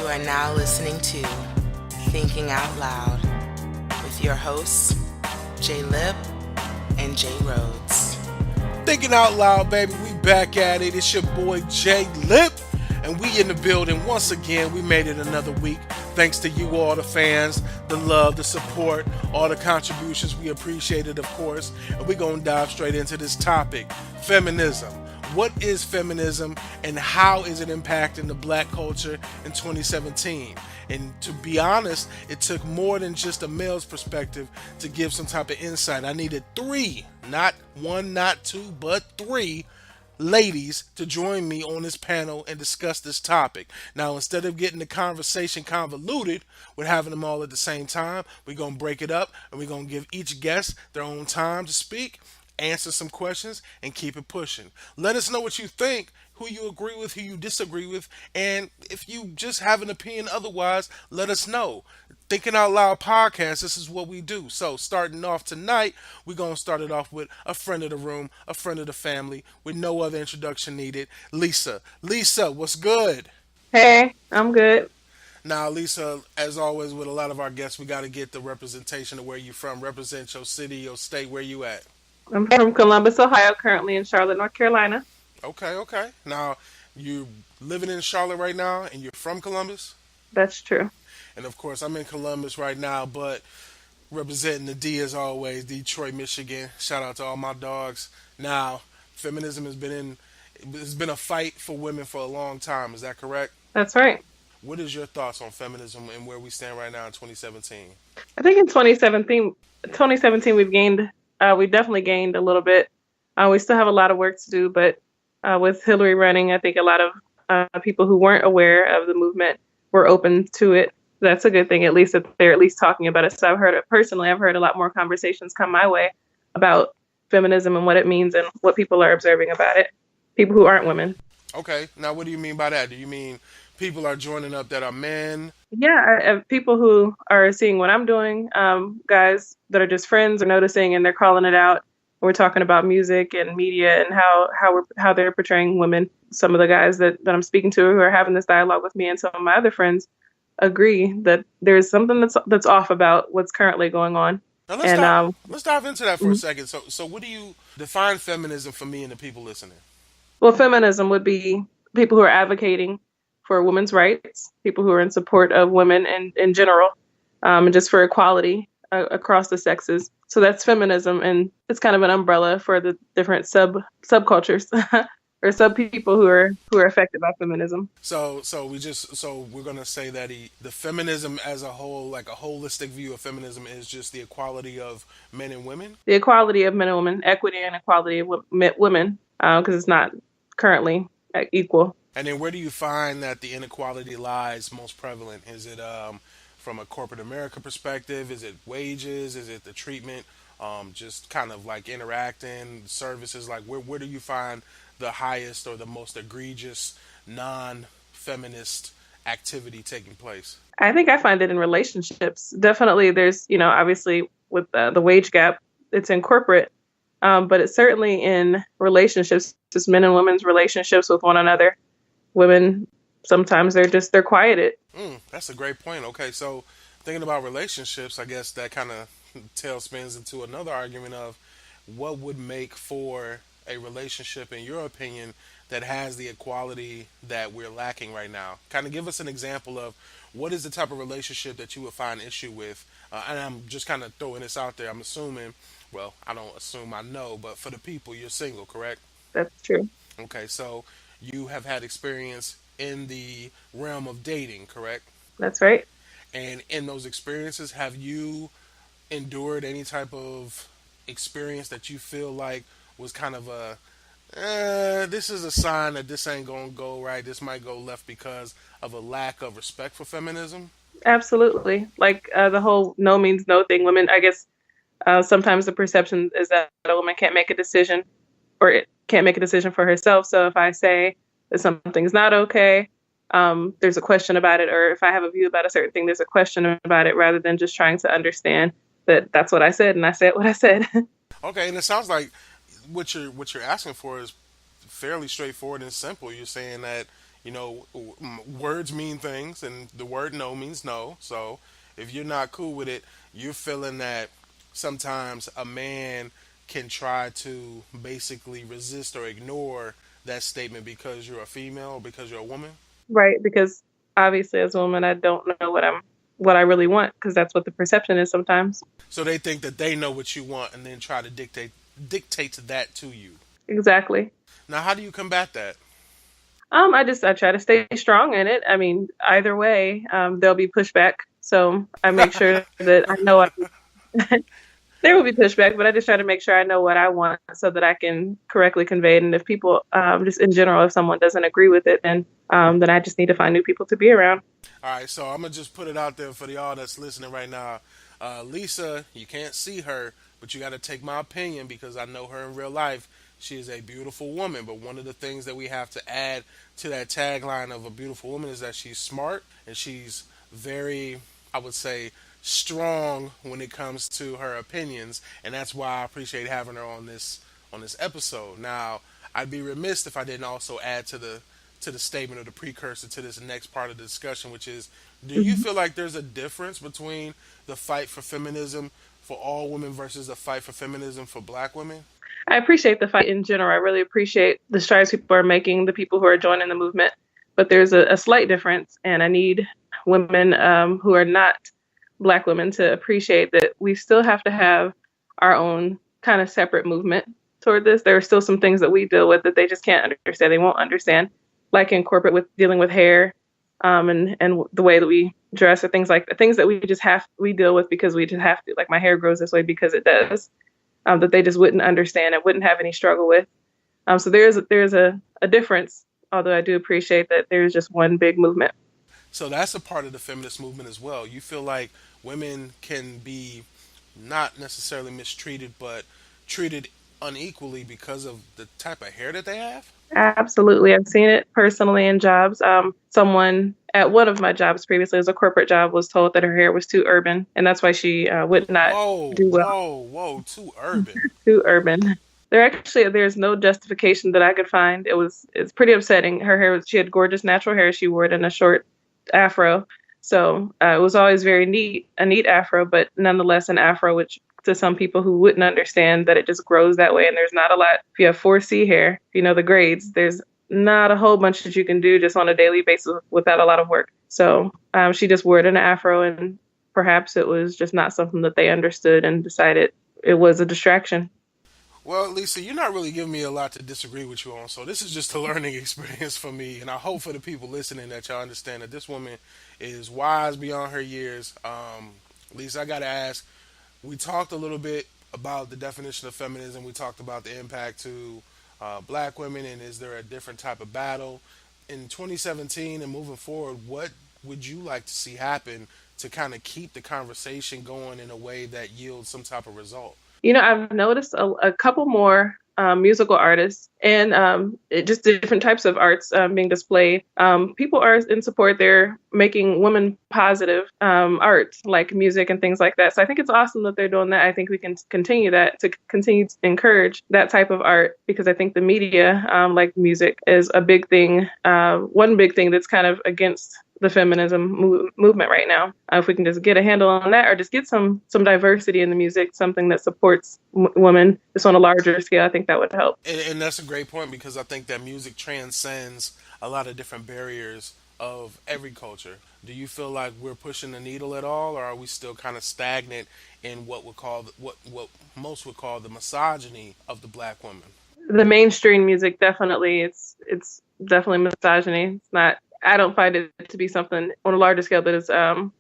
You are now listening to Thinking Out Loud with your hosts, J. Lip and J.Rhodes. Thinking Out Loud, baby, we back at it. It's your boy J. Lip, and we in the building once again. We made it another week. Thanks to you all, the fans, the love, the support, all the contributions. We appreciate it, of course. And we're going to dive straight into this topic, feminism. What is feminism and how is it impacting the black culture in 2017? And to be honest, it took more than just a male's perspective to give some type of insight. I needed three, not one, not two, but three ladies to join me on this panel and discuss this topic. Now, instead of getting the conversation convoluted with having them all at the same time, we're going to break it up and we're going to give each guest their own time to speak, answer some questions, and keep it pushing. Let us know what you think, who you agree with, who you disagree with, and if you just have an opinion otherwise, let us know. Thinking Out Loud podcast, this is what we do. So starting off tonight, we're going to start it off with a friend of the room, a friend of the family, with no other introduction needed, Lisa. Lisa, what's good? Hey, I'm good. Now, Lisa, as always with a lot of our guests, we got to get the representation of where you from. Represent your city, your state, where you at. I'm from Columbus, Ohio, currently in Charlotte, North Carolina. Okay. Now, you living in Charlotte right now, and you're from Columbus? That's true. And of course, I'm in Columbus right now, but representing the D as always, Detroit, Michigan. Shout out to all my dogs. Now, feminism has been a fight for women for a long time. Is that correct? That's right. What is your thoughts on feminism and where we stand right now in 2017? I think in 2017 we definitely gained a little bit. We still have a lot of work to do, but with Hillary running, I think a lot of people who weren't aware of the movement were open to it. That's a good thing, at least that they're at least talking about it. So I've heard a lot more conversations come my way about feminism and what it means and what people are observing about it. People who aren't women. Okay. Now, what do you mean by that? Do you mean people are joining up that are men? Yeah, people who are seeing what I'm doing, guys that are just friends are noticing and they're calling it out. We're talking about music and media and how they're portraying women. Some of the guys that I'm speaking to who are having this dialogue with me and some of my other friends agree that there's something that's off about what's currently going on. Now let's dive into that for a second. So what do you define feminism for me and the people listening? Well, feminism would be people who are advocating for women's rights, people who are in support of women in general, and just for equality across the sexes. So that's feminism, and it's kind of an umbrella for the different subcultures or sub people who are affected by feminism. So we're gonna say that the feminism as a whole, like a holistic view of feminism, is just the equality of men and women. The equality of men and women, equity and equality of women, because it's not currently equal. And then where do you find that the inequality lies most prevalent? Is it from a corporate America perspective? Is it wages? Is it the treatment? Just kind of like interacting services? Like where do you find the highest or the most egregious non-feminist activity taking place? I think I find it in relationships. Definitely there's, obviously with the wage gap, it's in corporate, but it's certainly in relationships, just men and women's relationships with one another. Women, sometimes they're quieted. That's a great point. Okay, so thinking about relationships, I guess that kind of tailspins into another argument of what would make for a relationship, in your opinion, that has the equality that we're lacking right now. Kind of give us an example of what is the type of relationship that you would find issue with. And I'm just kind of throwing this out there. I'm assuming, well, I don't assume I know, but for the people, you're single, correct? That's true. Okay, so you have had experience in the realm of dating, correct? That's right. And in those experiences, have you endured any type of experience that you feel like was kind of this is a sign that this ain't gonna go right, this might go left because of a lack of respect for feminism? Absolutely. Like the whole no means no thing. Women, I guess sometimes the perception is that a woman can't make a decision or it can't make a decision for herself. So if I say that something's not okay, there's a question about it. Or if I have a view about a certain thing, there's a question about it rather than just trying to understand that that's what I said and I said what I said. Okay, and it sounds like what you're asking for is fairly straightforward and simple. You're saying that Words mean things, and the word no means no. So if you're not cool with it, you're feeling that sometimes a man can try to basically resist or ignore that statement because you're a female or because you're a woman. Right, because obviously as a woman, I don't know what I really want because that's what the perception is sometimes. So they think that they know what you want and then try to dictate that to you. Exactly. Now, how do you combat that? I try to stay strong in it. I mean, either way, there'll be pushback. So I make sure that I know there will be pushback, but I just try to make sure I know what I want so that I can correctly convey it. And if people, just in general, if someone doesn't agree with it, then I just need to find new people to be around. All right, so I'm gonna just put it out there for the all that's listening right now. Lisa, you can't see her, but you got to take my opinion because I know her in real life. She is a beautiful woman, but one of the things that we have to add to that tagline of a beautiful woman is that she's smart and she's very, I would say, strong when it comes to her opinions, and that's why I appreciate having her on this episode. Now, I'd be remiss if I didn't also add to the statement or the precursor to this next part of the discussion, which is, do you Mhm. feel like there's a difference between the fight for feminism for all women versus the fight for feminism for black women? I appreciate the fight in general. I really appreciate the strides people are making, the people who are joining the movement. But there's a slight difference, and I need women who are not Black women to appreciate that we still have to have our own kind of separate movement toward this. There are still some things that we deal with that they just can't understand. They won't understand, like in corporate with dealing with hair, and the way that we dress or things like the things that we deal with because we just have to. Like my hair grows this way because it does, that they just wouldn't understand and wouldn't have any struggle with. So there's a difference, although I do appreciate that there's just one big movement. So that's a part of the feminist movement as well. You feel like women can be not necessarily mistreated, but treated unequally because of the type of hair that they have? Absolutely. I've seen it personally in jobs. Someone at one of my jobs previously, as a corporate job, was told that her hair was too urban, and that's why she would not Whoa, do well. whoa, whoa, too urban. Too urban. There's no justification that I could find. It's pretty upsetting. She had gorgeous natural hair. She wore it in a short afro. So it was always a neat afro, but nonetheless an afro, which to some people who wouldn't understand that it just grows that way. And there's not a lot. If you have 4C hair, if you know the grades, there's not a whole bunch that you can do just on a daily basis without a lot of work. So she just wore it in an afro, and perhaps it was just not something that they understood and decided it was a distraction. Well, Lisa, you're not really giving me a lot to disagree with you on, so this is just a learning experience for me, and I hope for the people listening that y'all understand that this woman is wise beyond her years. Lisa, I gotta ask. We talked a little bit about the definition of feminism. We talked about the impact to black women, and is there a different type of battle in 2017 and moving forward? What would you like to see happen to kind of keep the conversation going in a way that yields some type of result? I've noticed a couple more musical artists and just different types of arts being displayed. People are in support. They're making women positive art, like music and things like that. So I think it's awesome that they're doing that. I think we can continue that to continue to encourage that type of art because I think the media, like music, is a big thing. One big thing that's kind of against the feminism movement right now. If we can just get a handle on that, or just get some diversity in the music, something that supports women just on a larger scale, I think that would help. And that's a great point because I think that music transcends a lot of different barriers of every culture. Do you feel like we're pushing the needle at all, or are we still kind of stagnant in what most would call the misogyny of the black woman? The mainstream music definitely it's definitely misogyny. It's not. I don't find it to be something on a larger scale that is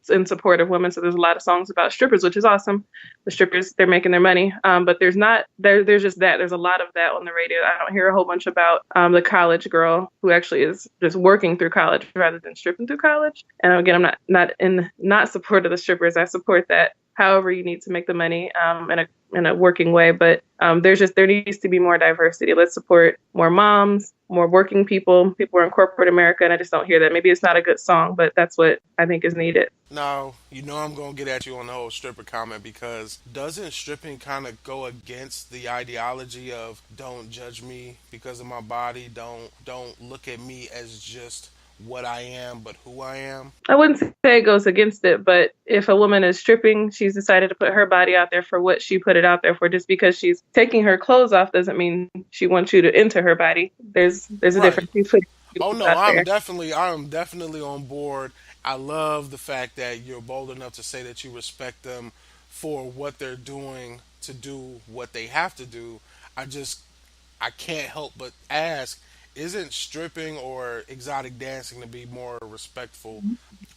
in support of women. So there's a lot of songs about strippers, which is awesome. The strippers, they're making their money. But there's not there. There's just that. There's a lot of that on the radio. I don't hear a whole bunch about the college girl who actually is just working through college rather than stripping through college. And again, I'm not support of the strippers. I support that. However, you need to make the money in a working way, but there needs to be more diversity. Let's support more moms, more working people. People are in corporate America, and I just don't hear that. Maybe it's not a good song, but that's what I think is needed. Now, you know I'm gonna get at you on the whole stripper comment because doesn't stripping kind of go against the ideology of don't judge me because of my body, don't look at me as just what I am, but who I am. I wouldn't say it goes against it, but if a woman is stripping, she's decided to put her body out there for what she put it out there for. Just because she's taking her clothes off doesn't mean she wants you to enter her body. There's a Right. difference. She's putting Oh it no, out there. I'm definitely on board. I love the fact that you're bold enough to say that you respect them for what they're doing to do what they have to do. I just I can't help but ask, isn't stripping or exotic dancing to be more respectful?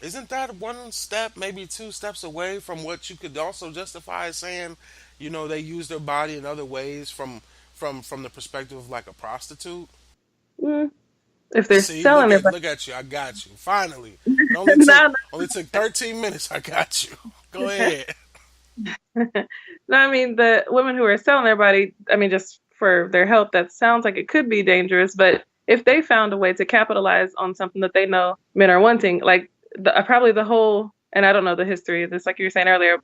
Isn't that one step, maybe two steps away from what you could also justify as saying, they use their body in other ways from the perspective of like a prostitute? Mm, if they're See, selling their body, look at you. I got you. Finally. It only took no, only took 13 minutes. I got you. Go ahead. no, I mean the women who are selling their body, I mean just for their health, that sounds like it could be dangerous. But if they found a way to capitalize on something that they know men are wanting, like probably the whole, and I don't know the history of this, like you were saying earlier,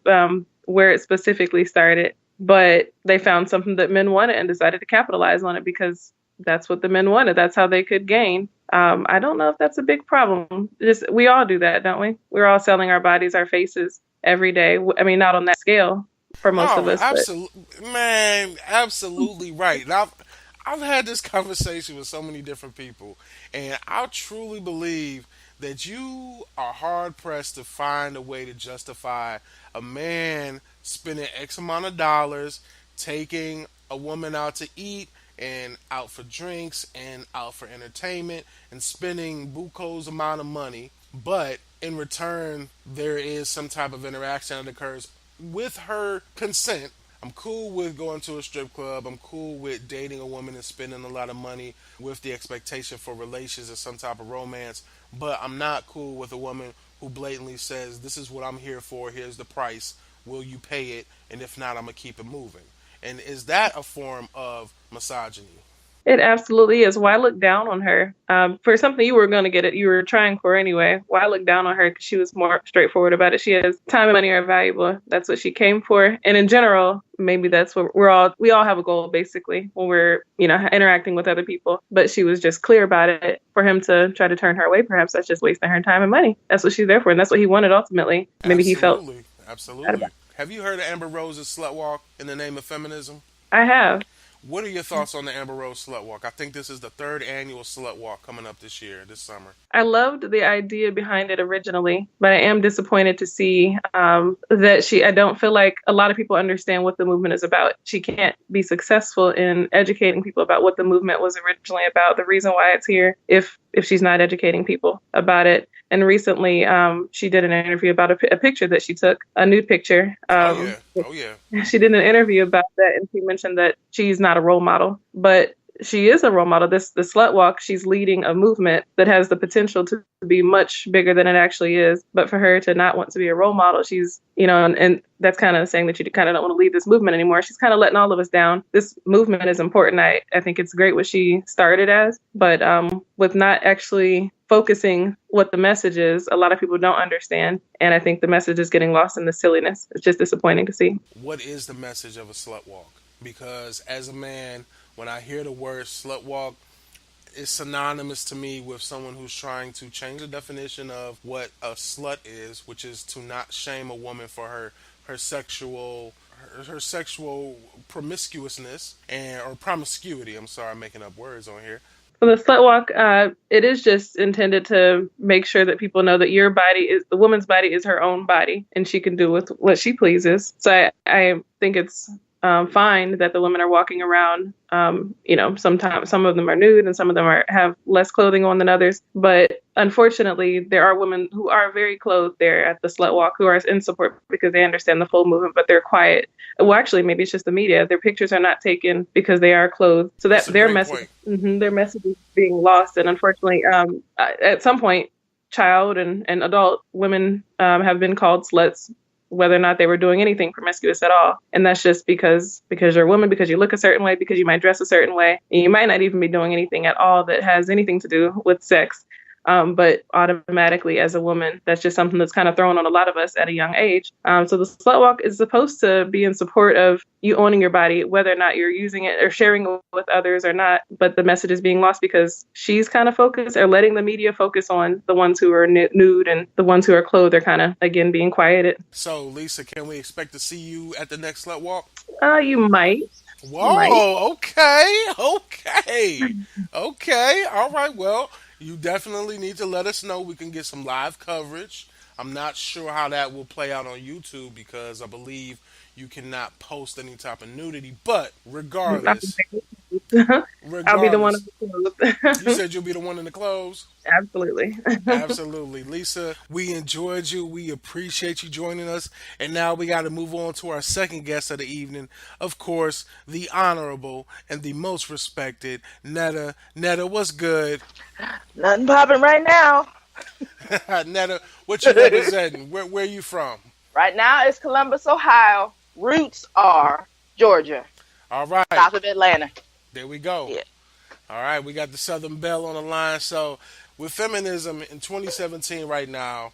where it specifically started, but they found something that men wanted and decided to capitalize on it because that's what the men wanted. That's how they could gain. I don't know if that's a big problem. Just we all do that, don't we? We're all selling our bodies, our faces every day. I mean, not on that scale for most of Oh, us, but absolutely, man, absolutely right. And I've had this conversation with so many different people, and I truly believe that you are hard pressed to find a way to justify a man spending X amount of dollars taking a woman out to eat and out for drinks and out for entertainment and spending buco's amount of money, but in return there is some type of interaction that occurs with her consent. I'm cool with going to a strip club. I'm cool with dating a woman and spending a lot of money with the expectation for relations or some type of romance. But I'm not cool with a woman who blatantly says, "This is what I'm here for. Here's the price. Will you pay it? And if not, I'm gonna keep it moving." And is that a form of misogyny? it absolutely is. Why look down on her for something you were going to get it? You were trying for anyway. Why look down on her? Because she was more straightforward about it. She has time and money are valuable. That's what she came for. And in general, maybe that's what we all have a goal basically when we're, interacting with other people. But she was just clear about it. For him to try to turn her away, perhaps that's just wasting her time and money. That's what she's there for. And that's what he wanted ultimately. Maybe he felt Absolutely, bad absolutely. about it. Have you heard of Amber Rose's slut walk in the name of feminism? I have. What are your thoughts on the Amber Rose Slut Walk? I think this is the third annual Slut Walk coming up this year, this summer. I loved the idea behind it originally, but I am disappointed to see that I don't feel like a lot of people understand what the movement is about. She can't be successful in educating people about what the movement was originally about, the reason why it's here, if she's not educating people about it. And recently, she did an interview about a picture that she took, a nude picture. Oh yeah, oh yeah. She did an interview about that, and she mentioned that she's not a role model, but she is a role model. The slut walk, she's leading a movement that has the potential to be much bigger than it actually is. But for her to not want to be a role model, she's, and that's kind of saying that you kind of don't want to lead this movement anymore. She's kind of letting all of us down. This movement is important. I think it's great what she started as, but with not actually focusing what the message is, a lot of people don't understand. And I think the message is getting lost in the silliness. It's just disappointing to see. What is the message of a slut walk? Because as a man, when I hear the word slut walk, it's synonymous to me with someone who's trying to change the definition of what a slut is, which is to not shame a woman for her sexual her sexual promiscuousness and or promiscuity. I'm sorry, I'm making up words on here. For the slut walk, it is just intended to make sure that people know that the woman's body is her own body, and she can do with what she pleases. So I think it's fine that the women are walking around. Sometimes some of them are nude and some of them have less clothing on than others. But unfortunately, there are women who are very clothed there at the slut walk who are in support because they understand the full movement, but they're quiet. Well, actually, maybe it's just the media. Their pictures are not taken because they are clothed. So that That's a great point. their message is being lost. And unfortunately, at some point, child and adult women have been called sluts, whether or not they were doing anything promiscuous at all. And that's just because you're a woman, because you look a certain way, because you might dress a certain way, and you might not even be doing anything at all that has anything to do with sex. but automatically as a woman, that's just something that's kind of thrown on a lot of us at a young age. So the slut walk is supposed to be in support of you owning your body, whether or not you're using it or sharing it with others or not. But the message is being lost because she's kind of focused or letting the media focus on the ones who are nude, and the ones who are clothed are kind of, again, being quieted. So, Lisa, can we expect to see you at the next Slut Walk? You might. You might. Whoa, okay, okay, okay. All right, well, you definitely need to let us know. We can get some live coverage. I'm not sure how that will play out on YouTube because I believe you cannot post any type of nudity. But regardless, I'll be the one regardless, on you the said you'll be the one in the clothes. Absolutely. Absolutely. Lisa, we enjoyed you. We appreciate you joining us. And now we got to move on to our second guest of the evening. Of course, the honorable and the most respected Netta. Netta, what's good? Nothing popping right now. Netta, what you representing? Where you from? Right now it's Columbus, Ohio. Roots are Georgia, All right. south of Atlanta. There we go. Yeah. All right. We got the Southern Belle on the line. So, with feminism in 2017 right now,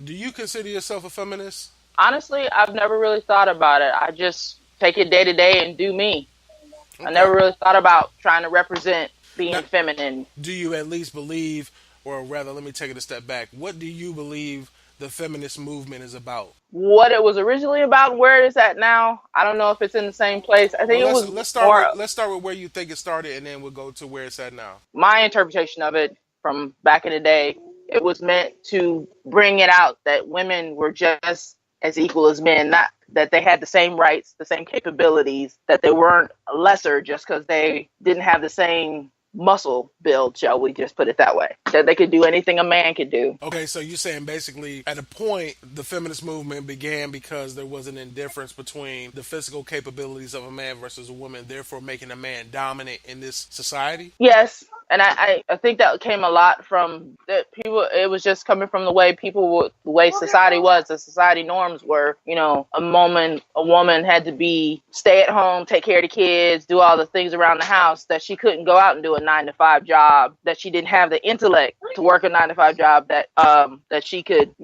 do you consider yourself a feminist? Honestly, I've never really thought about it. I just take it day to day and do me. I Okay. never really thought about trying to represent being Now, feminine. do you at least believe, or rather, let me take it a step back. What do you believe the feminist movement is about? What it was originally about and where it's at now, I don't know if it's in the same place. I Well, think it was let's start more with where you think it started, and then we'll go to where it's at now. my interpretation of it from back in the day. It was meant to bring it out that women were just as equal as men, not that they had the same rights, the same capabilities, that they weren't lesser just because they didn't have the same muscle build, shall we just put it that way, that they could do anything a man could do. Okay, so you're saying basically at a point the feminist movement began because there was an indifference between the physical capabilities of a man versus a woman, therefore making a man dominant in this society? Yes. And I think that came a lot from that people. It was just coming from the way the way society was, the society norms were. A woman had to be stay at home, take care of the kids, do all the things around the house, that she couldn't go out and do a 9 to 5 job, that she didn't have the intellect to work a 9 to 5 job, that she could,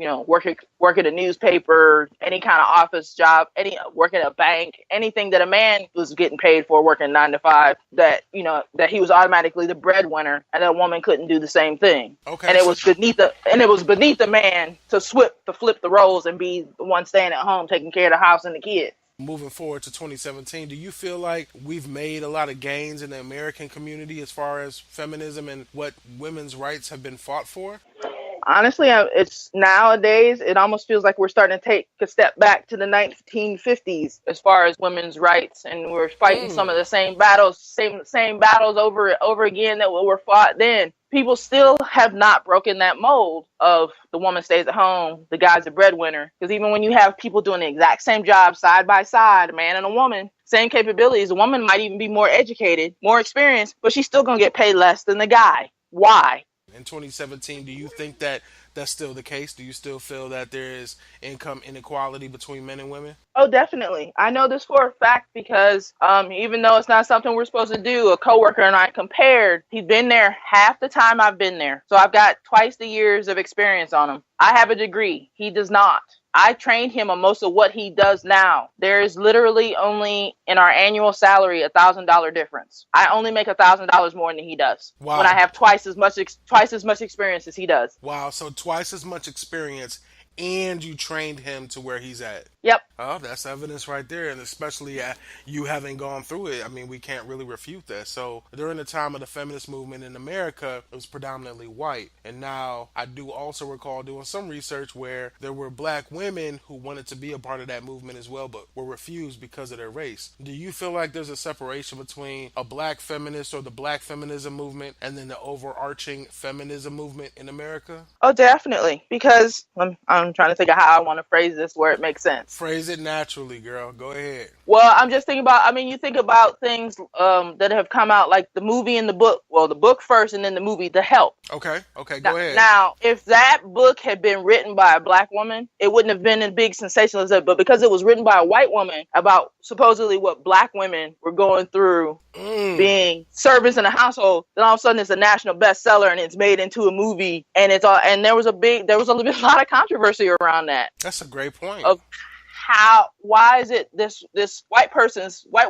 work at a newspaper, any kind of office job, work at a bank, anything that a man was getting paid for working 9 to 5, that he was automatically the breadwinner, and a woman couldn't do the same thing. Okay, And it was beneath the man to flip the roles and be the one staying at home taking care of the house and the kids. moving forward to 2017, do you feel like we've made a lot of gains in the American community as far as feminism and what women's rights have been fought for? Honestly, it's nowadays, it almost feels like we're starting to take a step back to the 1950s as far as women's rights, and we're fighting some of the same battles, same battles over again that were fought then. People still have not broken that mold of the woman stays at home, the guy's a breadwinner. Because even when you have people doing the exact same job side by side, a man and a woman, same capabilities, a woman might even be more educated, more experienced, but she's still gonna get paid less than the guy. Why? In 2017, do you think that that's still the case? Do you still feel that there is income inequality between men and women? Oh, definitely. I know this for a fact because even though it's not something we're supposed to do, a coworker and I compared. He's been there half the time I've been there. So I've got twice the years of experience on him. I have a degree. He does not. I trained him on most of what he does now. There is literally only in our annual salary $1,000 difference. I only make $1,000 more than he does. Wow. When I have twice as much experience as he does. Wow, so twice as much experience and you trained him to where he's at. Yep. Oh, that's evidence right there, and especially you having gone through it. I mean, we can't really refute that. So during the time of the feminist movement in America, it was predominantly white, and now I do also recall doing some research where there were black women who wanted to be a part of that movement as well, but were refused because of their race. Do you feel like there's a separation between a black feminist or the black feminism movement and then the overarching feminism movement in America? Oh, definitely. Because I'm trying to think of how I want to phrase this where it makes sense. Phrase it naturally, girl. Go ahead. Well, I'm just thinking about. I mean, you think about things that have come out, like the movie and the book. Well, the book first, and then the movie, The Help. Okay, Now, go ahead. now, if that book had been written by a black woman, it wouldn't have been a big sensationalism. But because it was written by a white woman about supposedly what black women were going through being servants in a household, then all of a sudden it's a national bestseller and it's made into a movie, and it's all. And there was a lot of controversy around that. That's a great point. Of why is it this white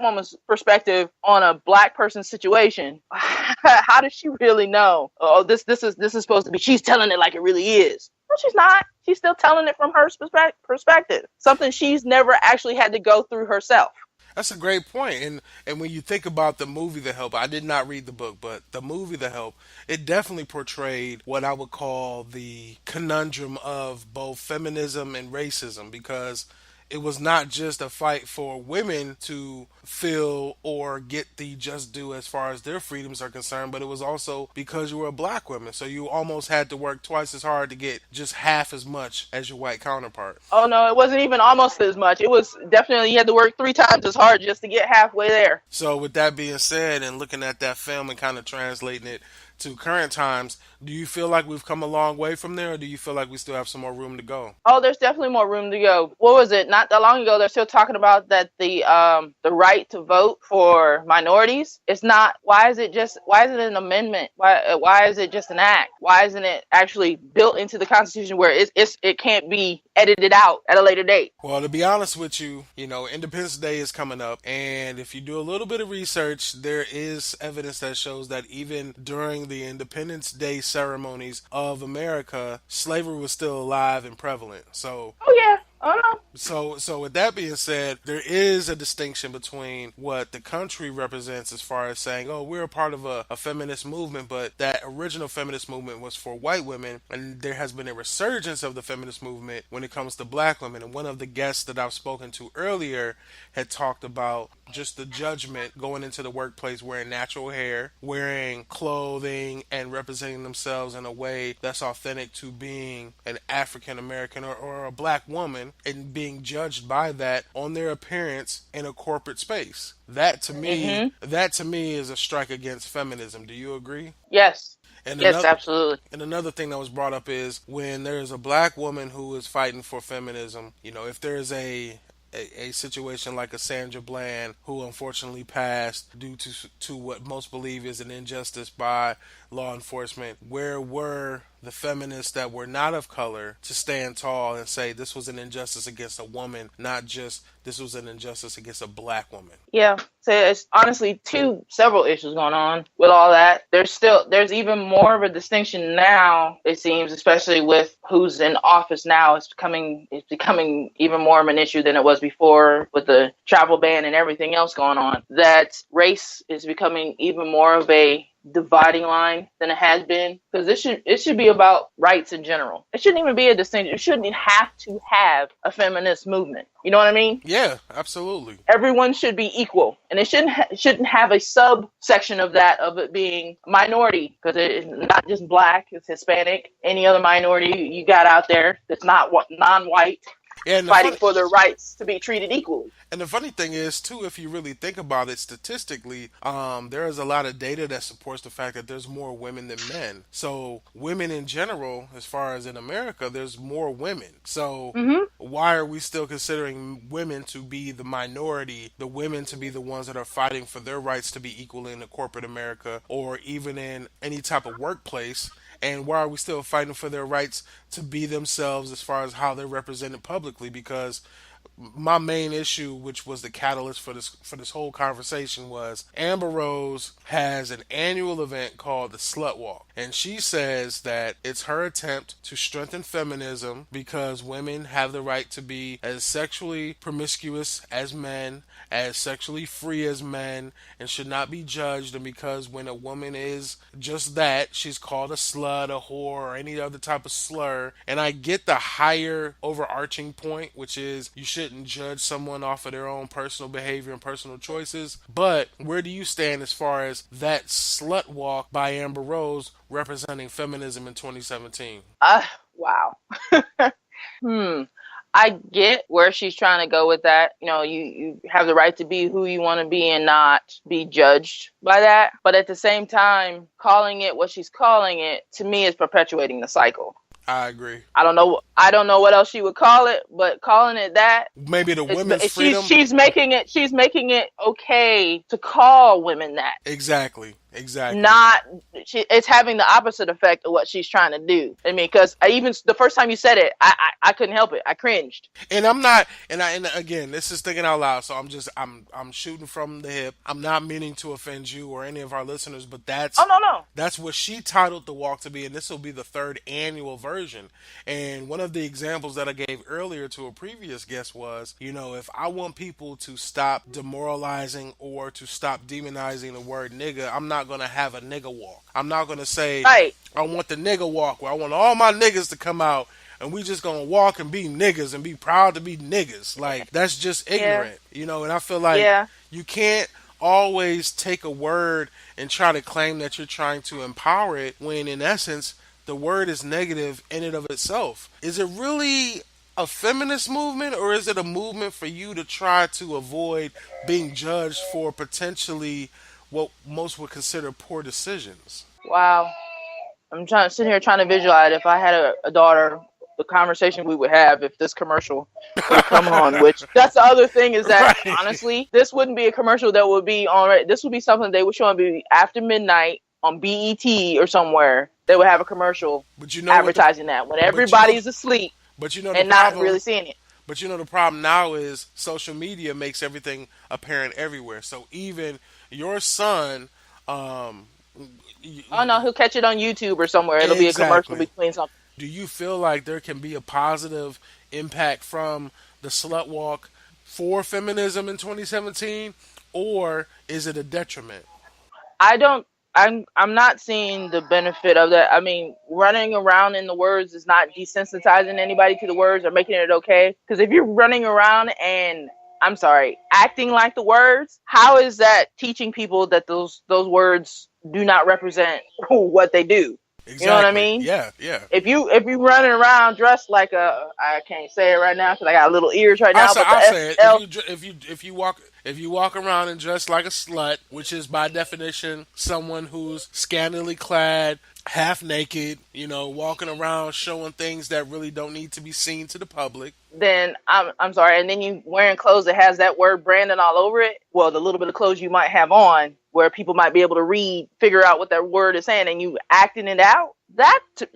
woman's perspective on a black person's situation? How does she really know? Oh, this is supposed to be, she's telling it like it really is. No, she's not. She's still telling it from her perspective, something she's never actually had to go through herself. That's a great point. And when you think about the movie The Help, I did not read the book, but the movie The Help, it definitely portrayed what I would call the conundrum of both feminism and racism, because it was not just a fight for women to feel or get the just due as far as their freedoms are concerned, but it was also because you were a black woman. So you almost had to work twice as hard to get just half as much as your white counterpart. Oh no, it wasn't even almost as much. It was definitely, you had to work 3 times as hard just to get halfway there. So with that being said, and looking at that film and kind of translating it to current times, do you feel like we've come a long way from there, or do you feel like we still have some more room to go? Oh, there's definitely more room to go. What was it? Not that long ago, they're still talking about that the right to vote for minorities. It's not. Why is it an amendment? Why is it just an act? Why isn't it actually built into the Constitution where it can't be edited out at a later date? Well, to be honest with you, Independence Day is coming up, and if you do a little bit of research, there is evidence that shows that even during the Independence Day ceremonies of America, slavery was still alive and prevalent. So, oh yeah. Oh no. So with that being said, there is a distinction between what the country represents as far as saying, oh, we're a part of a feminist movement, but that original feminist movement was for white women, and there has been a resurgence of the feminist movement when it comes to black women. And one of the guests that I've spoken to earlier had talked about just the judgment going into the workplace, wearing natural hair, wearing clothing, and representing themselves in a way that's authentic to being an African American or a black woman, and being judged by that on their appearance in a corporate space. That to me is a strike against feminism. Do you agree? Yes. And yes, absolutely. And another thing that was brought up is when there's a black woman who is fighting for feminism, if there's a situation like a Sandra Bland, who unfortunately passed due to what most believe is an injustice by law enforcement, where were the feminists that were not of color to stand tall and say this was an injustice against a woman, not just this was an injustice against a black woman? Yeah, so it's honestly several issues going on with all that. There's even more of a distinction now, it seems, especially with who's in office now. It's becoming even more of an issue than it was before, with the travel ban and everything else going on. That race is becoming even more of a dividing line than it has been, because it should be about rights in general. It shouldn't even be a distinction. It shouldn't have to have a feminist movement. You know what I mean? Yeah, absolutely. Everyone should be equal, and it shouldn't have a subsection of that, of it being minority, because it's not just black, it's Hispanic, any other minority you got out there that's not non-white. Yeah, fighting for their rights to be treated equally. And the funny thing is, too, if you really think about it statistically, there is a lot of data that supports the fact that there's more women than men. So women in general, as far as in America, there's more women. So why are we still considering women to be the minority, the women to be the ones that are fighting for their rights to be equal in the corporate America, or even in any type of workplace? And why are we still fighting for their rights to be themselves as far as how they're represented publicly? Because my main issue, which was the catalyst for this whole conversation, was Amber Rose has an annual event called the Slut Walk, and she says that it's her attempt to strengthen feminism because women have the right to be as sexually promiscuous as men, as sexually free as men, and should not be judged. And because when a woman is just that, she's called a slut, a whore, or any other type of slur. And I get the higher overarching point, which is you shouldn't judge someone off of their own personal behavior and personal choices. But where do you stand as far as that Slut Walk by Amber Rose representing feminism in 2017? Wow. I get where she's trying to go with that. You know, you have the right to be who you want to be and not be judged by that. But at the same time, calling it what she's calling it, to me, is perpetuating the cycle. I agree. I don't know what else she would call it, but calling it that, maybe the women's freedom. She's making it okay to call women that. Exactly. It's having the opposite effect of what she's trying to do. I mean, because even the first time you said it, I couldn't help it. I cringed. And I'm not, and again, this is thinking out loud, so I'm shooting from the hip. I'm not meaning to offend you or any of our listeners, but that's no. That's what she titled the walk to be, and this will be the 3rd annual version. And one of the examples that I gave earlier to a previous guest was, if I want people to stop demoralizing or to stop demonizing the word nigga, I'm not gonna have a nigga walk. I'm not gonna say, right, I want the nigga walk where I want all my niggas to come out and we just gonna walk and be niggas and be proud to be niggas. Like, that's just ignorant, and I feel like you can't always take a word and try to claim that you're trying to empower it when in essence the word is negative in and of itself. Is it really a feminist movement, or is it a movement for you to try to avoid being judged for potentially what most would consider poor decisions? Wow. I'm sitting here trying to visualize if I had a daughter, the conversation we would have if this commercial would come on, which that's the other thing is that right. Honestly, this wouldn't be a commercial that would be on. This would be something they would show on after midnight on BET or somewhere. They would have a commercial advertising that when everybody's asleep and not really seeing it. But the problem now is social media makes everything apparent everywhere. So even your son, he'll catch it on YouTube or somewhere. It'll be a commercial between something. Do you feel like there can be a positive impact from the slut walk for feminism in 2017, or is it a detriment? I'm not seeing the benefit of that. I mean, running around in the words is not desensitizing anybody to the words or making it okay. Because if you're running around and, I'm sorry, acting like the words, how is that teaching people that those words do not represent what they do? Exactly. You know what I mean? Yeah. If you running around dressed like I can't say it right now because I got little ears right now. I'll say it. If you walk around and dress like a slut, which is by definition someone who's scantily clad, half naked, walking around showing things that really don't need to be seen to the public, then I'm sorry. And then you wearing clothes that has that word branding all over it. Well, the little bit of clothes you might have on where people might be able to figure out what that word is saying, and you acting it out.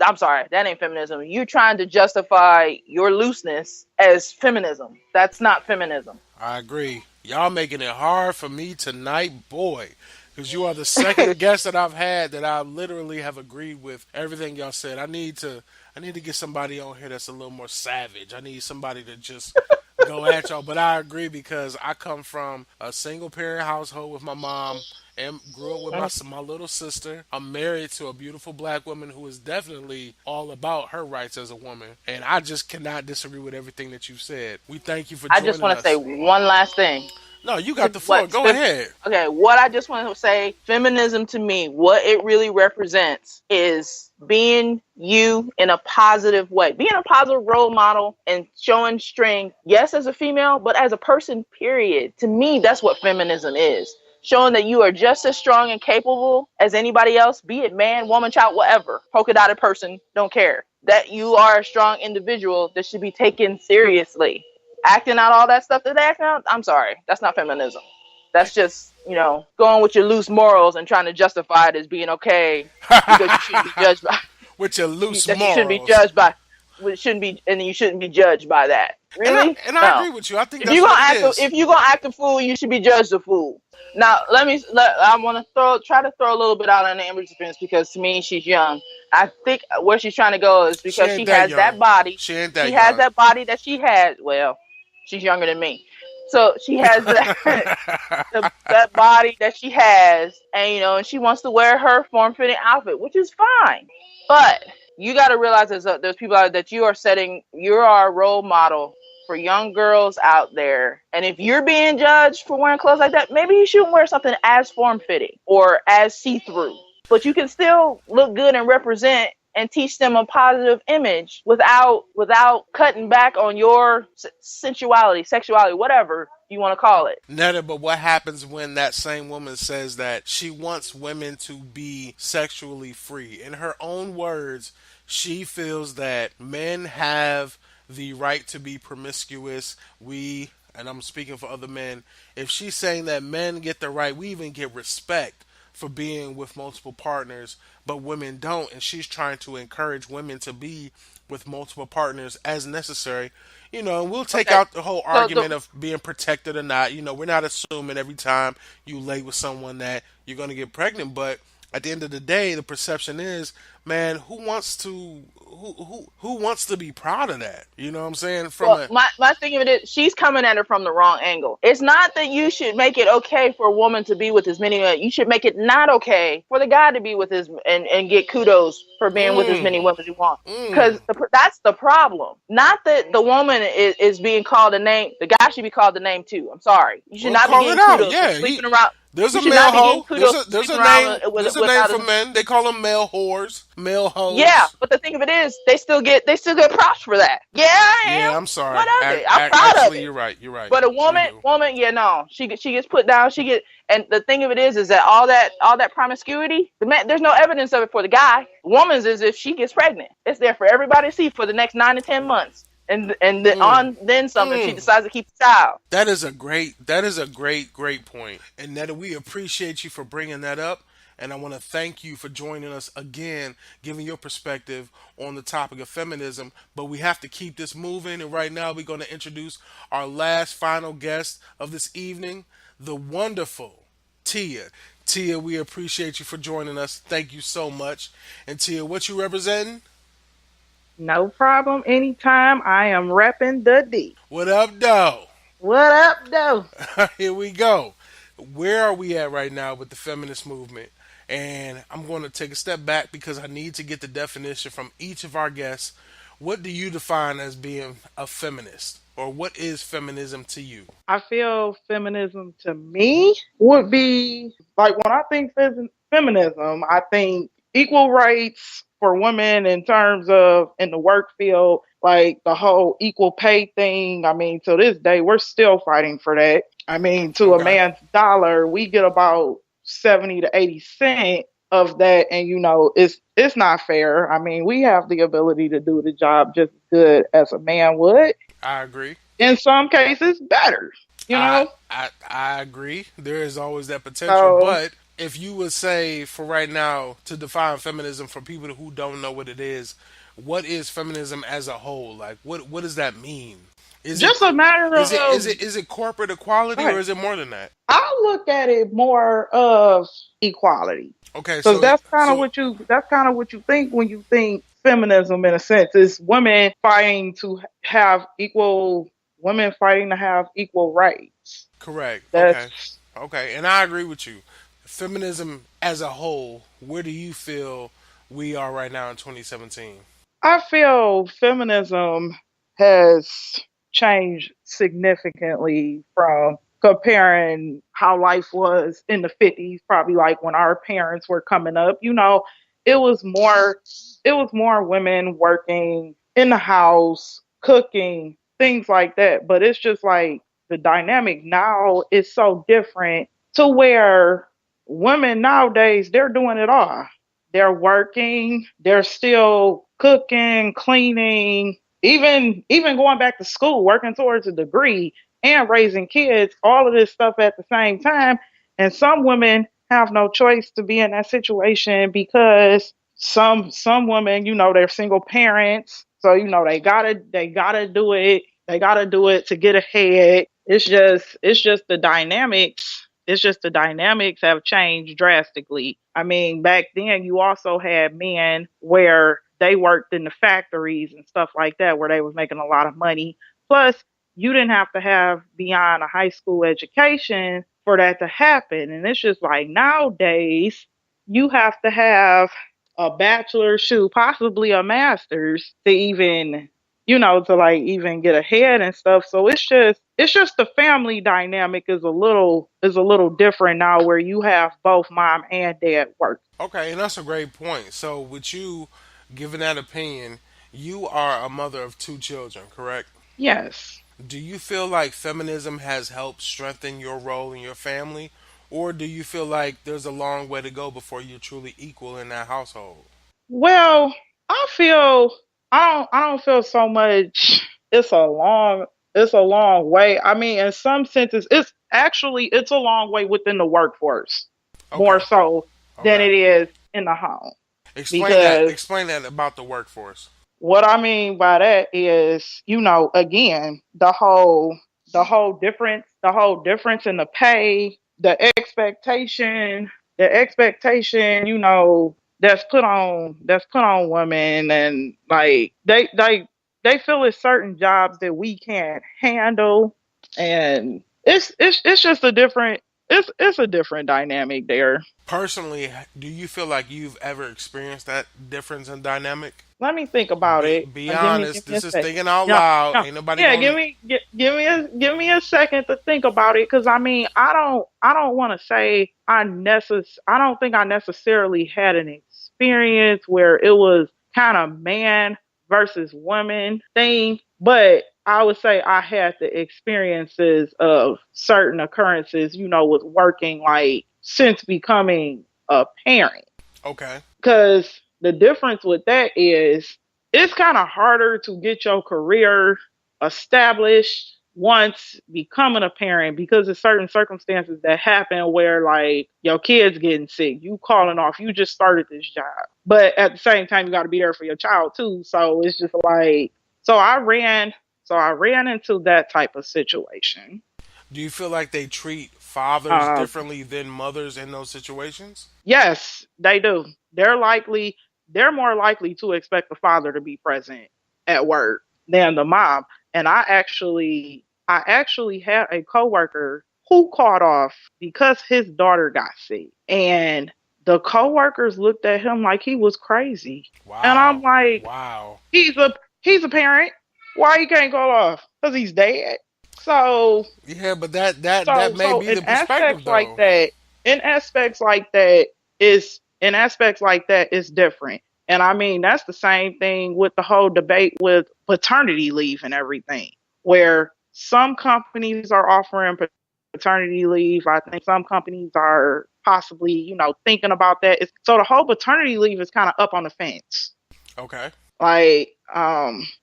I'm sorry, that ain't feminism. You're trying to justify your looseness as feminism. That's not feminism. I agree. Y'all making it hard for me tonight, boy. Because you are the second guest that I've had that I literally have agreed with everything y'all said. I need to get somebody on here that's a little more savage. I need somebody to just go at y'all. But I agree because I come from a single parent household with my mom and grew up with my little sister. I'm married to a beautiful black woman who is definitely all about her rights as a woman. And I just cannot disagree with everything that you've said. We thank you for joining us. I just want to say one last thing. No, you got the floor. Go ahead. Okay, what I just want to say, feminism to me, what it really represents is being you in a positive way. Being a positive role model and showing strength, yes, as a female, but as a person, period. To me, that's what feminism is. Showing that you are just as strong and capable as anybody else, be it man, woman, child, whatever, polka dotted person, don't care. That you are a strong individual that should be taken seriously. Acting out all that stuff that they act out, I'm sorry, that's not feminism. That's just, going with your loose morals and trying to justify it as being okay because you shouldn't be judged by with your loose morals. You shouldn't be judged by. It shouldn't be, and you shouldn't be judged by that. Really? And I agree with you. I think if you're gonna act a fool, you should be judged a fool. Now, I want to try to throw a little bit out on Amber's defense because to me, she's young. I think where she's trying to go is because she has that body. She has that body that she has. Well, she's younger than me. So she has that body that she has, and and she wants to wear her form-fitting outfit, which is fine. But you got to realize there's people out there that you are a role model for young girls out there. And if you're being judged for wearing clothes like that, maybe you shouldn't wear something as form-fitting or as see-through. But you can still look good and represent and teach them a positive image without cutting back on your sensuality, sexuality, whatever you want to call it. Netta, but what happens when that same woman says that she wants women to be sexually free? In her own words, she feels that men have the right to be promiscuous. We, and I'm speaking for other men, if she's saying that men get the right, we even get respect for being with multiple partners, but women don't, and she's trying to encourage women to be with multiple partners as necessary. And we'll take Okay. out the whole So argument of being protected or not. We're not assuming every time you lay with someone that you're going to get pregnant, but at the end of the day, the perception is, man, who wants to be proud of that? You know what I'm saying? Well, my thing of it is, she's coming at it from the wrong angle. It's not that you should make it okay for a woman to be with as many men. You should make it not okay for the guy to be with his and get kudos for being with as many women as you want. Because that's the problem. Not that the woman is being called a name. The guy should be called the name too. I'm sorry. You should not be getting kudos for sleeping around. There's a male hoe. There's a name. There's a name for men. They call them male whores, male hoes. Yeah, but the thing of it is, they still get props for that. Yeah, I am. Yeah, I'm sorry. What of it? I'm proud of it. You're right. But a woman, yeah, no, she gets put down. And the thing of it is that all that promiscuity, the man, there's no evidence of it for the guy. Woman's is if she gets pregnant, it's there for everybody to see for the next 9 to 10 months. And then something, she decides to keep the child. That is a great point. And Netta, we appreciate you for bringing that up. And I want to thank you for joining us again, giving your perspective on the topic of feminism. But we have to keep this moving. And right now, we're going to introduce our last final guest of this evening, the wonderful Tia. Tia, we appreciate you for joining us. Thank you so much. And Tia, what you representing? No problem. Anytime. I am repping the D. What up, though? What up, though? Here we go. Where are we at right now with the feminist movement? And I'm going to take a step back because I need to get the definition from each of our guests. What do you define as being a feminist? Or what is feminism to you? I feel feminism to me would be like when I think feminism, I think equal rights for women in terms of in the work field, like the whole equal pay thing. I mean, to this day, we're still fighting for that. I mean, to a man's dollar, we get about 70 to 80 cents of that. And, it's not fair. I mean, we have the ability to do the job just as good as a man would. I agree. In some cases, better, I agree. There is always that potential. But if you would say, for right now, to define feminism for people who don't know what it is, what is feminism as a whole? Like, what does that mean? Is a matter of is it corporate equality or is it more than that? I look at it more of equality. Okay, so that's kind of what you think when you think feminism. In a sense, is women fighting to have equal rights. Correct. Okay, and I agree with you. Feminism as a whole, where do you feel we are right now in 2017? I feel feminism has changed significantly from comparing how life was in the 50s, probably like when our parents were coming up. It was more women working in the house, cooking, things like that. But it's just like the dynamic now is so different to where women nowadays, they're doing it all. They're working, they're still cooking, cleaning, even going back to school, working towards a degree and raising kids, all of this stuff at the same time. And some women have no choice to be in that situation because some women, they're single parents. So, they gotta do it. They gotta do it to get ahead. It's just the dynamics. It's just the dynamics have changed drastically. I mean, back then you also had men where they worked in the factories and stuff like that, where they was making a lot of money. Plus, you didn't have to have beyond a high school education for that to happen. And it's just like nowadays, you have to have a bachelor's, possibly a master's to even, even get ahead and stuff. So it's just the family dynamic is a little different now, where you have both mom and dad work. Okay, and that's a great point. So with you given that opinion, you are a mother of two children, correct? Yes. Do you feel like feminism has helped strengthen your role in your family, or do you feel like there's a long way to go before you're truly equal in that household? Well, I feel I don't feel so much it's a long it's a long way. I mean, in some senses it's a long way within the workforce more Okay, so than okay. it is in the home. Explain that. Because Explain that about the workforce. what I mean by that is, again, the whole difference in the pay, the expectation, that's put on women, and like they feel it's certain jobs that we can't handle, and it's just a different it's a different dynamic there. Personally, do you feel like you've ever experienced that difference in dynamic? Let me think about it. Be Give honest. me a This is second. thinking out No, loud. no. Ain't nobody Yeah, gonna. give me a second to think about it, because I mean, I don't want to say I don't think I necessarily had an experience where it was kind of man versus woman thing, but I would say I had the experiences of certain occurrences, with working, like, since becoming a parent. Okay. Because the difference with that is it's kind of harder to get your career established once becoming a parent, because of certain circumstances that happen where, like, your kid's getting sick, you calling off, you just started this job. But at the same time, you got to be there for your child too. So it's just like, so I ran, so I ran into that type of situation. Do you feel like they treat fathers Uh, differently than mothers in those situations? Yes, they do. They're more likely to expect the father to be present at work than the mom. And I actually had a coworker who called off because his daughter got sick. And the coworkers looked at him like he was crazy. And I'm Wow. like, Wow. he's a parent. Why he can't call off? Because he's dead. So Yeah, but that so may so be the perspective though. in aspects like that is different. And I mean, that's the same thing with the whole debate with paternity leave and everything, where some companies are offering paternity leave. I think some companies are possibly, thinking about that. So the whole paternity leave is kind of up on the fence. Okay. Like,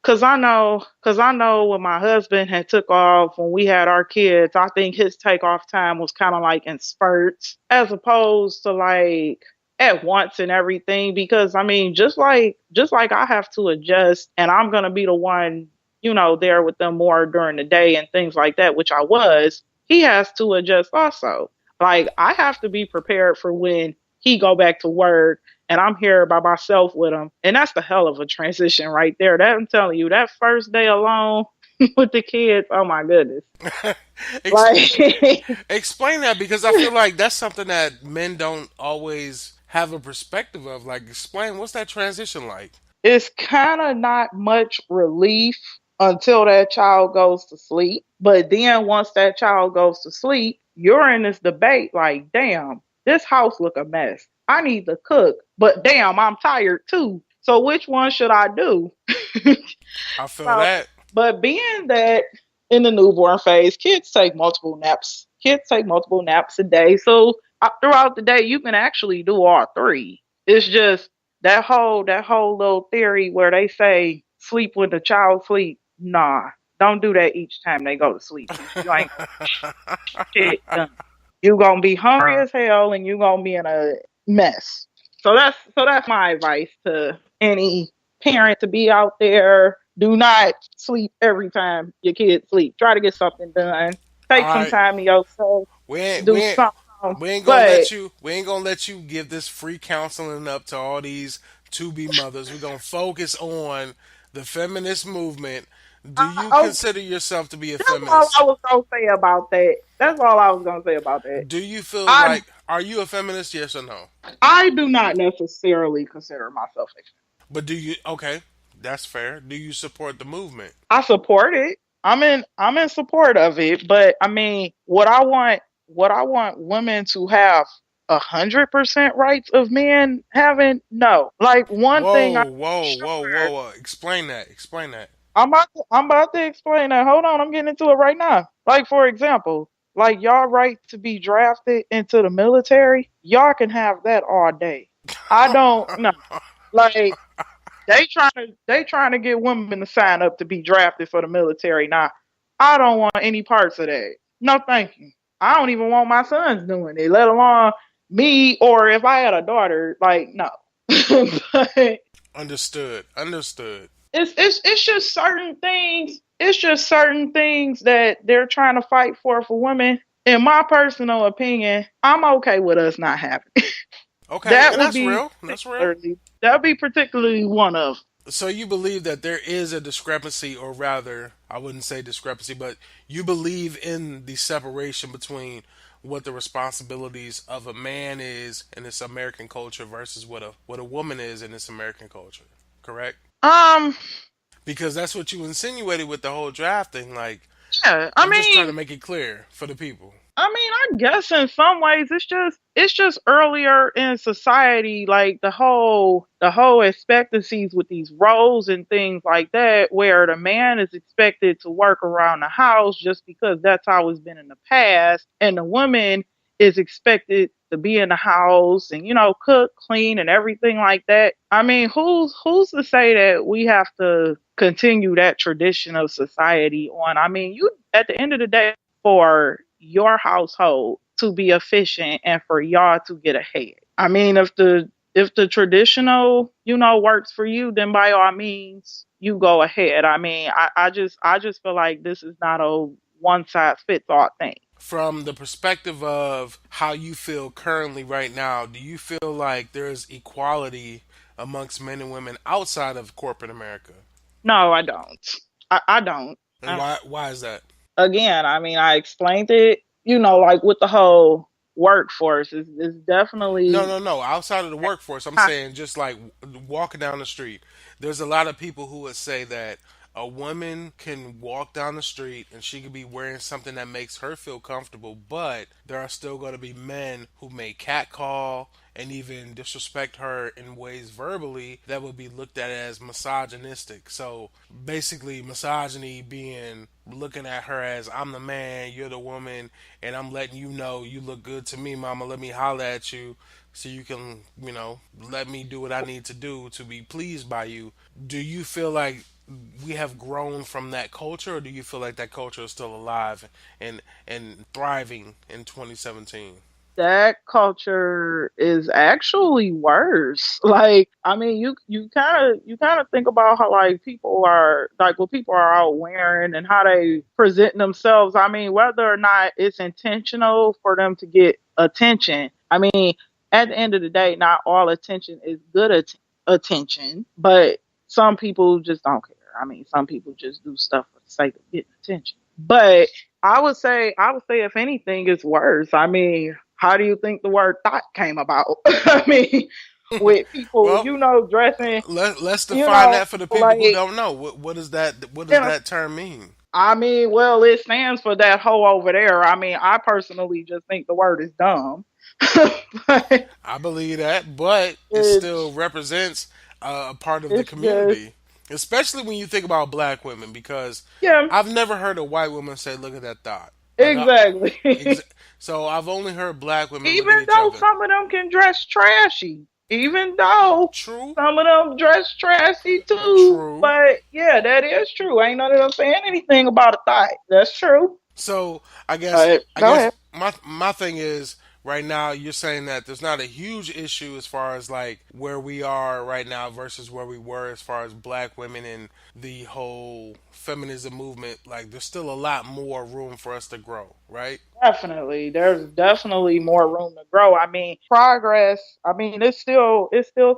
cause I know when my husband had took off when we had our kids, I think his takeoff time was kind of like in spurts, as opposed to like at once and everything. Because I mean, just like I have to adjust, and I'm gonna be the one, there with them more during the day and things like that, which I was. He has to adjust also. Like, I have to be prepared for when he go back to work and I'm here by myself with him. And that's the hell of a transition right there. That, I'm telling you, that first day alone with the kids, oh my goodness. Ex- Like, Explain that because I feel like that's something that men don't always have a perspective of. Like, explain what's that transition like? it's kind of not much relief until that child goes to sleep. But then once that child goes to sleep, you're in this debate like, damn, this house look a mess. I need to cook, but damn, I'm tired too. So which one should I do? I feel So, that. but being that in the newborn phase, kids take multiple naps. Kids take multiple naps a day. So throughout the day, you can actually do all three. It's just that whole little theory where they say sleep when the child sleep. Nah, don't do that each time they go to sleep. You ain't gonna shit done. You gonna be hungry as hell, and you gonna be in a mess. So that's my advice to any parent to be out there. Do not sleep every time your kids sleep. Try to get something done. All Take some right. time to yourself. We ain't Do we ain't something. we ain't gonna But let you we ain't gonna let you give this free counseling up to all these to be mothers. We're gonna focus on the feminist movement. Do you oh, consider yourself to be a that's all feminist? I was gonna say about that. That's all I was gonna say about that. Do you feel I like are you a feminist? Yes or no? I do not necessarily consider myself a. But do you okay? That's fair. Do you support the movement? I support it. I'm in support of it, but I mean, what I want women to have 100% rights of men having no. Like one thing Whoa, I'm whoa, whoa, whoa, sure. whoa. Explain that. Explain that. I'm about to explain that. Hold on, I'm getting into it right now. Like for example, like y'all right to be drafted into the military, y'all can have that all day. I don't know. Like they trying to get women to sign up to be drafted for the military. Now, I don't want any parts of that. No, thank you. I don't even want my sons doing it, let alone me or if I had a daughter. Like, no. But Understood. Understood. it's just certain things. It's just certain things that they're trying to fight for women. In my personal opinion, I'm okay with us not having. Okay, That and would that's be real. That's real. particularly that would be particularly one of. So you believe that there is a discrepancy, or rather, I wouldn't say discrepancy, but you believe in the separation between what the responsibilities of a man is in this American culture versus what a woman is in this American culture. Correct? Um, Because that's what you insinuated with the whole draft thing. Like, yeah. I'm just trying to make it clear for the people. I guess in some ways it's just earlier in society, like the whole expectancies with these roles and things like that, where the man is expected to work around the house just because that's how it's been in the past, and the woman is expected to be in the house and cook, clean, and everything like that. I mean, who's to say that we have to continue that tradition of society on? I mean, you at the end of the day for your household to be efficient and for y'all to get ahead. I mean, if the traditional, works for you, then by all means, you go ahead. I mean, I just feel like this is not a one size fits all thing. From the perspective of how you feel currently right now, do you feel like there's equality amongst men and women outside of corporate America? No, I don't. I don't. And why is that? Again, I mean, I explained it, like with the whole workforce is No, definitely no, no. Outside of the workforce, I'm saying just like walking down the street. There's a lot of people who would say that a woman can walk down the street and she could be wearing something that makes her feel comfortable, but there are still going to be men who may catcall and even disrespect her in ways verbally that would be looked at as misogynistic. So basically, misogyny being looking at her as I'm the man, you're the woman, and I'm letting you know you look good to me, mama. Let me holler at you so you can, let me do what I need to do to be pleased by you. Do you feel like we have grown from that culture, or do you feel like that culture is still alive and thriving in 2017? that culture is actually worse. Like, I mean, you kind of think about how like people are like what people are out wearing and how they present themselves. I mean, whether or not it's intentional for them to get attention. I mean, at the end of the day, not all attention is good attention, but some people just don't care. I mean, some people just do stuff for the sake of getting attention. But I would say if anything, it's worse. I mean, how do you think the word thought came about? I mean, with people, Well, dressing, let's define that for the people who like, don't know. What does that what you does know, that term mean? I mean, well, it stands for that hoe over there. I mean, I personally just think the word is dumb. But I believe that, but it still it's, represents a part of the it's just, community, especially when you think about black women. Because yeah, I've never heard a white woman say, "Look at that thought." Like, exactly. ex- so I've only heard black women look at Even each though other. some of them can dress trashy, even though True, some of them dress trashy too. true. But yeah, that is true. Ain't none of them saying anything about a thigh. That's true. So I guess I Go guess ahead. my thing is right now you're saying that there's not a huge issue as far as like where we are right now versus where we were as far as black women and the whole feminism movement. Like there's still a lot more room for us to grow, right? Definitely. There's definitely more room to grow. I mean, progress, I mean, it's still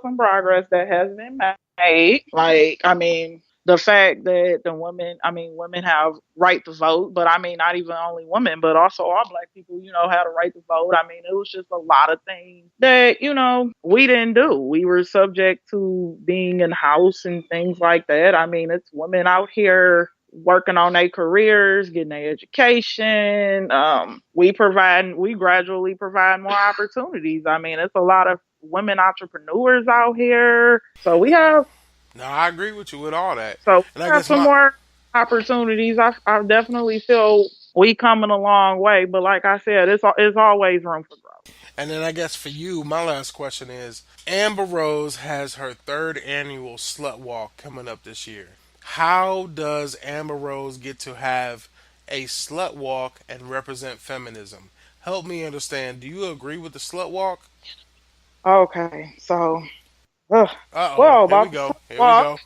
some progress that has been made. Like, I mean, the fact that women have right to vote, but I mean, not even only women, but also all black people, had a right to vote. I mean, it was just a lot of things that, we didn't do. We were subject to being in house and things like that. I mean, it's women out here working on their careers, getting their education. We gradually provide more opportunities. I mean, it's a lot of women entrepreneurs out here. No, I agree with you with all that. So And we I have guess some my more opportunities. I definitely feel we coming a long way, but like I said, it's always room for growth. and then I guess for you, my last question is Amber Rose has her third annual slut walk coming up this year. How does Amber Rose get to have a slut walk and represent feminism? Help me understand. Do you agree with the slut walk? Okay, so ugh, Uh oh, well here we about the go. slut Here we walk. go.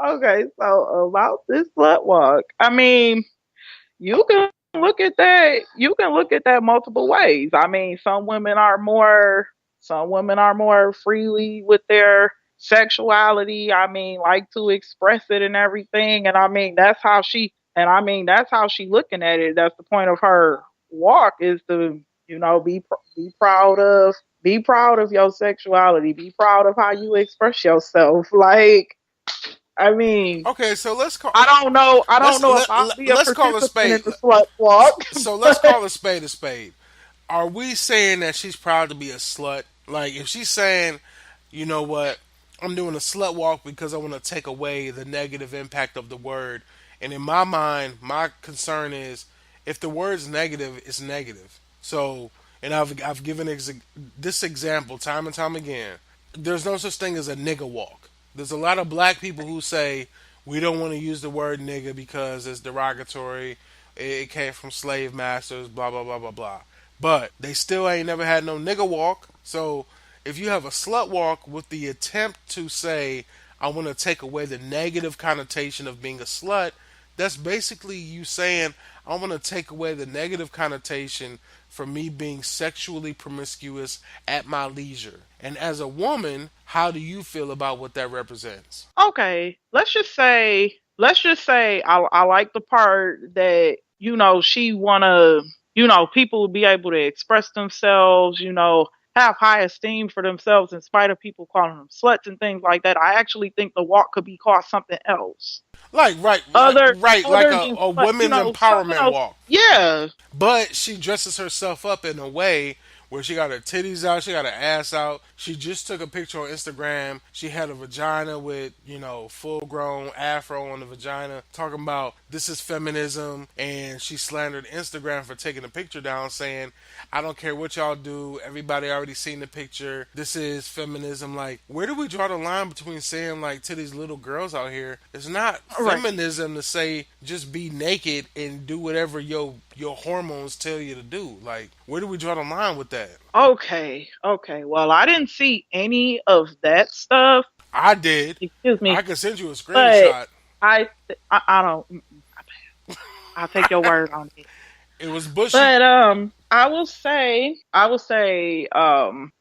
Okay, so about this slut walk, I mean, you can look at that. You can look at that multiple ways. I mean, some women are more freely with their sexuality. I mean, like to express it and everything. And that's how she looking at it. That's the point of her walk is to, be proud of your sexuality. Be proud of how you express yourself. Like, I mean, Okay, so let's call I don't know. I don't let's know if I'll be a let's call a participant spade. in the slut walk, So let's but call a spade a spade. Are we saying that she's proud to be a slut? Like if she's saying, you know what, I'm doing a slut walk because I want to take away the negative impact of the word. And in my mind, my concern is if the word's negative, it's negative. So, and I've given this example time and time again. There's no such thing as a nigga walk. There's a lot of black people who say we don't want to use the word nigga because it's derogatory. It came from slave masters, blah blah blah blah blah. But they still ain't never had no nigga walk. So if you have a slut walk with the attempt to say I want to take away the negative connotation of being a slut, that's basically you saying I want to take away the negative connotation for me being sexually promiscuous at my leisure. And as a woman, how do you feel about what that represents? okay. Let's just say I like the part that she wanna people will be able to express themselves. Have high esteem for themselves in spite of people calling them sluts and things like that. I actually think the walk could be called something else. Like Other like other than a slut, women's something empowerment else. walk. Yeah. But she dresses herself up in a way where she got her titties out, she got her ass out. She just took a picture on Instagram. She had a vagina with, full grown afro on the vagina, talking about this is feminism. And she slandered Instagram for taking the picture down, saying, I don't care what y'all do. Everybody already seen the picture. This is feminism. Like, where do we draw the line between saying, like, to these little girls out here, it's not All right. feminism to say just be naked and do whatever your hormones tell you to do. Like, where do we draw the line with that? Okay. Okay. Well, I didn't see any of that stuff. I did. Excuse me. I can send you a But screenshot. I don't. I'll take your word on it. It was bushy. But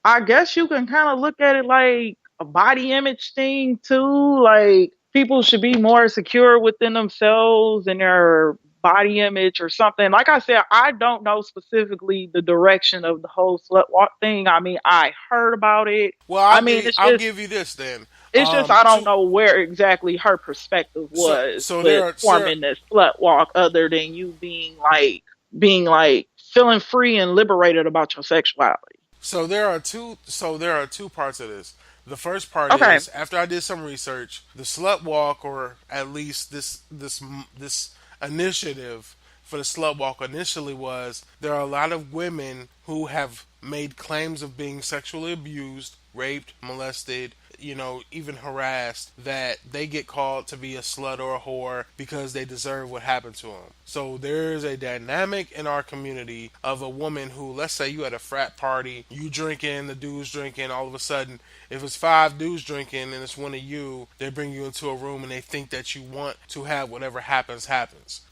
I guess you can kind of look at it like a body image thing too. Like people should be more secure within themselves and their body image or something. Like I said, I don't know specifically the direction of the whole slut walk thing. I mean, I heard about it. Well, I mean, I'll give you this then. it's just I don't To, know where exactly her perspective was so with forming this slut walk, other than you being like feeling free and liberated about your sexuality. there are two parts of this. The first part Okay. is after I did some research, the slut walk, or at least this initiative for the slut walk initially was there are a lot of women who have made claims of being sexually abused, raped, molested, even harassed, that they get called to be a slut or a whore because they deserve what happened to them. So there's a dynamic in our community of a woman who, let's say you at a frat party, you drinking, the dudes drinking, all of a sudden, if it's five dudes drinking and it's one of you, they bring you into a room and they think that you want to have whatever happens.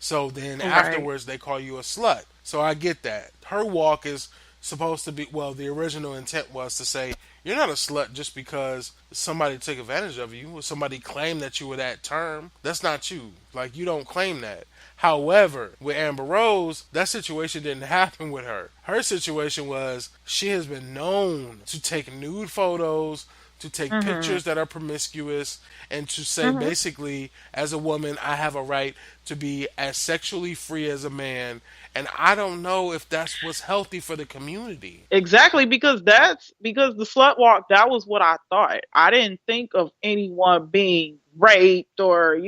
So then Right. afterwards they call you a slut. So I get that. Her walk is supposed to be, well, the original intent was to say you're not a slut just because somebody took advantage of you or somebody claimed that you were that term. That's not you. Like, you don't claim that. However, with Amber Rose, that situation didn't happen with her. Her situation was she has been known to take nude photos, to take Mm-hmm. pictures that are promiscuous and to say Mm-hmm. basically, as a woman, I have a right to be as sexually free as a man. And I don't know if that's what's healthy for the community. Exactly, because the slut walk, that was what I thought. I didn't think of anyone being raped or,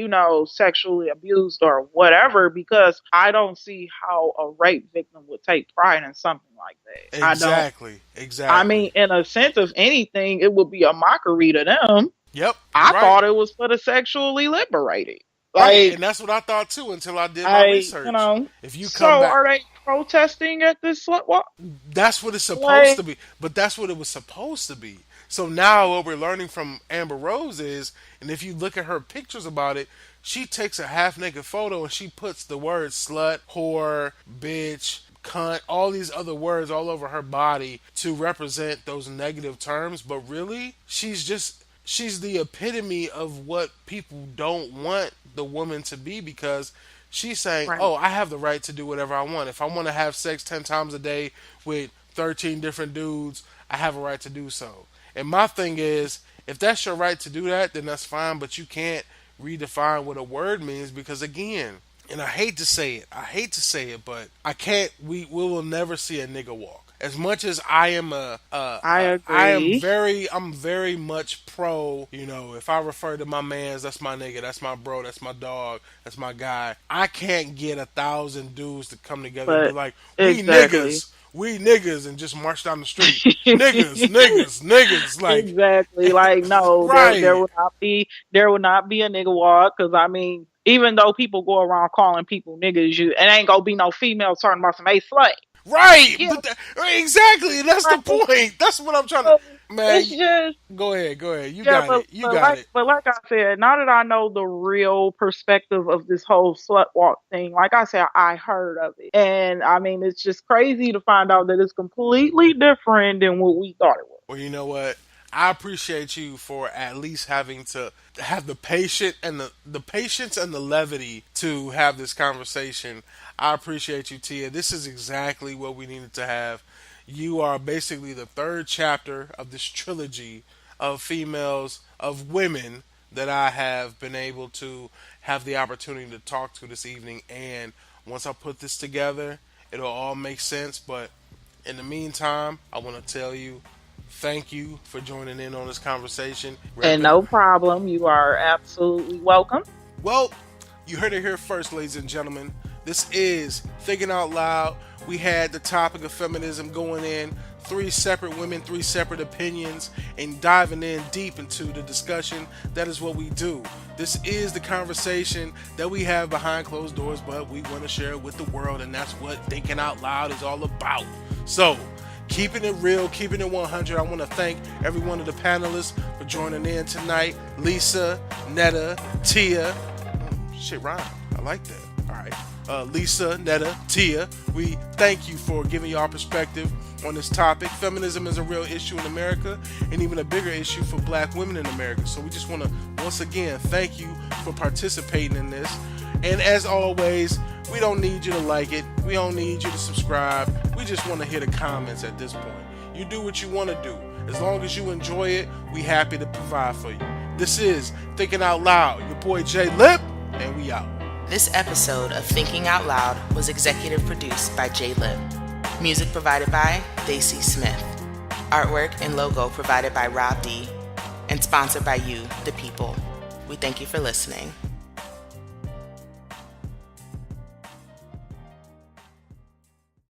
sexually abused or whatever, because I don't see how a rape victim would take pride in something like that. I don't. Exactly. I Exactly. mean, in a sense of anything, it would be a mockery to them. Yep, you're I right. thought it was for the sexually liberated. Right, Like, and that's what I thought too until I did my research. If you so come back, are they protesting at this slut walk? that's what it's supposed to Like, be. But that's what it was supposed to be. So now what we're learning from Amber Rose is, and if you look at her pictures about it, she takes a half naked photo and she puts the words slut, whore, bitch, cunt, all these other words all over her body to represent those negative terms. But really, she's the epitome of what people don't want the woman to be, because she's saying, right. "Oh, I have the right to do whatever I want. If I want to have sex 10 times a day with 13 different dudes, I have a right to do so." And my thing is, if that's your right to do that, then that's fine, but you can't redefine what a word means, because again, and I hate to say it, but I can't. We will never see a nigga walk. As much as I am I agree. I'm very much pro. If I refer to my man's, that's my nigga, that's my bro, that's my dog, that's my guy. I can't get 1,000 dudes to come together and be But like, exactly. we niggas, and just march down the street, niggas, niggas, niggas, like, Exactly. Like, no, there right, would not be a nigga walk, because I mean, even though people go around calling people niggas, it ain't gonna be no female talking about some, hey, slut. right, Yeah. but exactly, that's the Right. point. That's what I'm trying to. So Man, it's just, go ahead, you yeah, got but it, you got it. like I said, now that I know the real perspective of this whole slut walk thing, like I said, I heard of it, and I mean, it's just crazy to find out that it's completely different than what we thought it was. Well, you know what? I appreciate you for at least having to have the patience and the patience and the levity to have this conversation. I appreciate you, Tia. This is exactly what we needed to have. You are basically the third chapter of this trilogy of females, of women that I have been able to have the opportunity to talk to this evening. And once I put this together, it'll all make sense. But in the meantime, I want to tell you thank you for joining in on this conversation. And no problem. You are absolutely welcome. Well, you heard it here first, ladies and gentlemen. This is Thinking Out Loud. We had the topic of feminism going in, 3 separate women, 3 separate opinions, and diving in deep into the discussion. That is what we do. This is the conversation that we have behind closed doors, but we want to share it with the world, and that's what Thinking Out Loud is all about. So, keeping it real, keeping it 100. I want to thank every one of the panelists for joining in tonight. Lisa, Netta, Tia. Shit rhyme. I like that. All right. Lisa, Netta, Tia, we thank you for giving your perspective on this topic. Feminism is a real issue in America, and even a bigger issue for black women in America. So we just want to, once again, thank you for participating in this. And as always, we don't need you to like it. We don't need you to subscribe. We just want to hear the comments at this point. You do what you want to do. As long as you enjoy it, we happy to provide for you. This is Thinking Out Loud. Your boy J Lip, and we out. This episode of Thinking Out Loud was executive produced by J Lip. Music provided by Daisy Smith. Artwork and logo provided by Rob D. And sponsored by you, the people. We thank you for listening.